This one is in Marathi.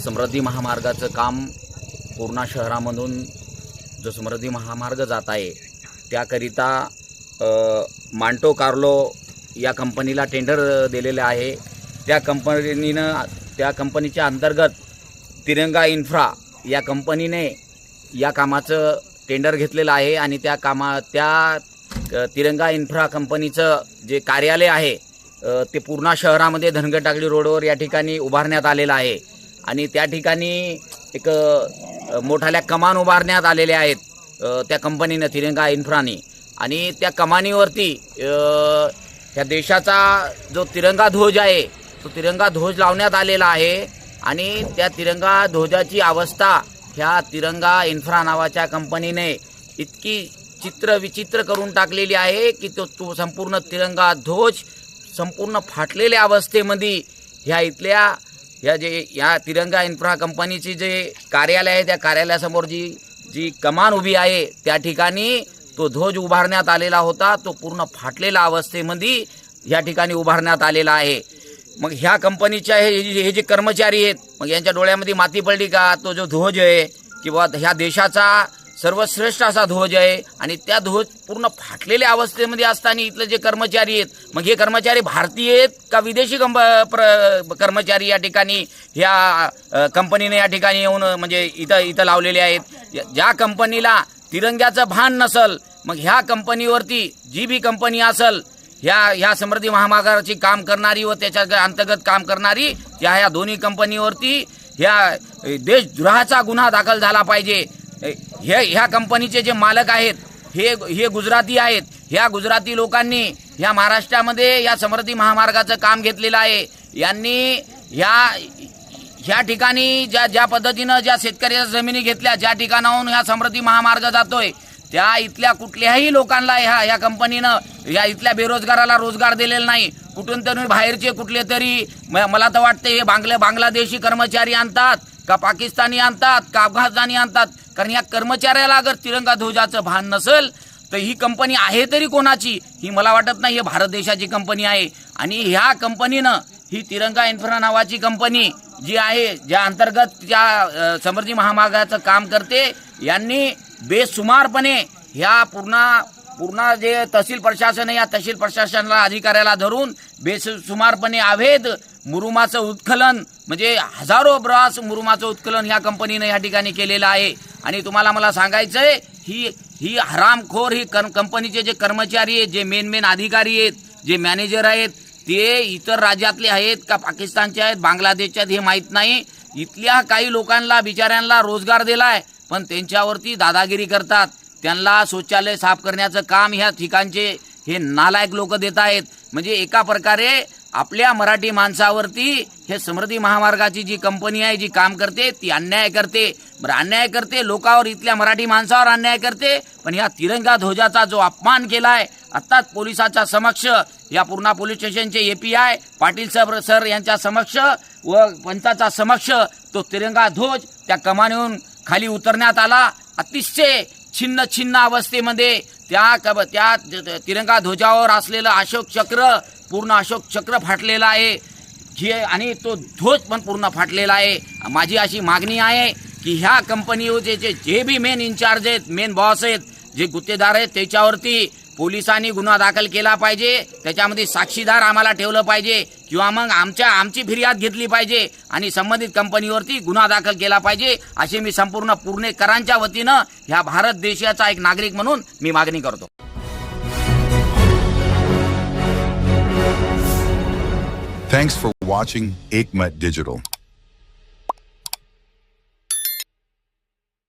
समृद्धी महामार्गाचं काम पूर्णा शहरामधून जो समृद्धी महामार्ग जात आहे त्याकरिता मांटो कार्लो या कंपनीला टेंडर दिलेले आहे। त्या कंपनीच्या अंतर्गत तिरंगा इन्फ्रा या कंपनीने या कामाचं टेंडर घेतलेलं आहे आणि त्या तिरंगा इन्फ्रा कंपनीचं जे कार्यालय आहे ते पूर्णा शहरामध्ये धनगरटाकळी रोडवर या ठिकाणी उभारण्यात आलेलं आहे आणि त्या ठिकाणी एक मोठाल्या कमान उभारण्यात आलेल्या आहेत त्या कंपनीने तिरंगा इन्फ्रानी आणि त्या कमानीवरती ह्या देशाचा जो तिरंगा ध्वज आहे तो तिरंगा ध्वज लावण्यात आलेला आहे आणि त्या तिरंगा ध्वजाची अवस्था ह्या तिरंगा इन्फ्रा नावाच्या कंपनीने इतकी विचित्र करून टाकलेली आहे की तो संपूर्ण तिरंगा ध्वज संपूर्ण फाटलेल्या अवस्थेमध्ये या तिरंगा इन्फ्रा कंपनीची जे कार्यालय आहे त्या कार्यालयासमोर जी कमान उभी आहे त्या ठिकाणी तो ध्वज उभारण्यात आलेला होता। तो पूर्ण फाटलेल्या अवस्थेमध्ये या ठिकाणी उभारण्यात आलेला आहे। मग ह्या कंपनीच्या हे जे कर्मचारी आहेत मग यांच्या डोळ्यामध्ये माती पडली का? तो जो ध्वज आहे किंवा ह्या देशाचा सर्वश्रेष्ठ असा ध्वज आहे आणि त्या ध्वज पूर्ण फाटलेल्या अवस्थेमध्ये असताना इथले जे कर्मचारी आहेत मग हे कर्मचारी भारतीय आहेत का विदेशी कर्मचारी या ठिकाणी ह्या कंपनीने या ठिकाणी येऊन म्हणजे इथं लावलेले आहेत। ज्या कंपनीला तिरंग्याचं भान नसल मग ह्या कंपनीवरती जी बी कंपनी असल ह्या समृद्धी महामार्गाची काम करणारी व त्याच्या अंतर्गत काम करणारी ह्या दोन्ही कंपनीवरती ह्या देशद्रोहाचा गुन्हा दाखल झाला पाहिजे। ह्या कंपनीचे जे मालक आहेत हे गुजराती आहेत। ह्या गुजराती लोकांनी ह्या महाराष्ट्रामध्ये या समृद्धी महामार्गाचं काम घेतलेलं आहे। यांनी ह्या ठिकाणी ज्या पद्धतीनं ज्या शेतकऱ्याच्या जमिनी घेतल्या ज्या ठिकाणाहून ह्या समृद्धी महामार्ग जातोय त्या इथल्या कुठल्याही लोकांना ह्या कंपनीनं या इथल्या बेरोजगाराला रोजगार दिलेला नाही। कुठून तरी बाहेरचे कुठले तरी मला तर वाटतं हे बांगलादेशी कर्मचारी आणतात का पाकिस्तानी आणतात का अफगाणिस्तानी आणतात, कारण या कर्मचाऱ्याला अगर तिरंगा ध्वजाचं भान नसेल तर ही कंपनी आहे तरी कोणाची ही मला वाटत नाही। हे भारत देशाची कंपनी आहे आणि ह्या कंपनीनं ही तिरंगा इन्फ्रा नावाची कंपनी जी आहे ज्या अंतर्गत त्या समृद्धी महामार्गाचं काम करते यांनी बेसुमारपणे ह्या पूर्ण जे तहसील प्रशासन आहे या तहसील प्रशासनाला अधिकाऱ्याला धरून बेसुमारपणे अवैध मुरुमाचं उत्खनन म्हणजे हजारो ब्रास मुरुमाचं उत्खनन ह्या कंपनीने या ठिकाणी केलेलं आहे। आणि तुम्हाला मला सांगायचंय ही हरामखोर ही कंपनीचे जे कर्मचारी आहेत जे मेन अधिकारी आहेत जे मॅनेजर आहेत ते इतर राज्यातले आहेत का पाकिस्तानचे आहेत बांगलादेशचे आहेत हे माहीत नाही। इथल्या काही लोकांना बिचाऱ्यांना रोजगार दिलाय पण त्यांच्यावरती दादागिरी करतात। त्यांना शौचालय साफ करण्याचं काम ह्या ठिकाणचे हे नालायक लोक देत आहेत। म्हणजे एका प्रकारे आपल्या मराठी माणसावरती हे समृद्धी महामार्गाची जी कंपनी आहे जी काम करते ती अन्याय करते। बरं अन्याय करते लोकांवर इथल्या मराठी माणसावर अन्याय करते पण ह्या तिरंगा ध्वजाचा जो अपमान केलाय आत्ताच पोलिसाच्या समक्ष या पूर्णा पोलीस स्टेशनचे API पाटील सर यांच्या समक्ष व पंचाचा समक्ष तो तिरंगा ध्वज त्या कमानीहून खाली उतरण्यात आला। अतिशय छिन्न अवस्थेमध्ये त्या तिरंगा ध्वजावर असलेलं अशोक चक्र पूर्ण अशोक चक्र फाटलेलं आहे आणि तो ध्वज पण पूर्ण फाटलेला आहे। माझी अशी मागणी आहे की ह्या कंपनीचे जे बी मेन इन्चार्ज आहेत मेन बॉस आहेत जे गुत्तेदार आहेत त्याच्यावरती पोलिसांनी गुन्हा दाखल केला पाहिजे। त्याच्यामध्ये साक्षीदार आम्हाला ठेवलं पाहिजे किंवा मग आमची फिर्याद घेतली पाहिजे आणि संबंधित कंपनीवरती गुन्हा दाखल केला पाहिजे अशी मी संपूर्ण पुणेकरांच्या वतीनं ह्या भारत देशाचा एक नागरिक म्हणून मी मागणी करतो। Thanks for watching Ekmat Digital.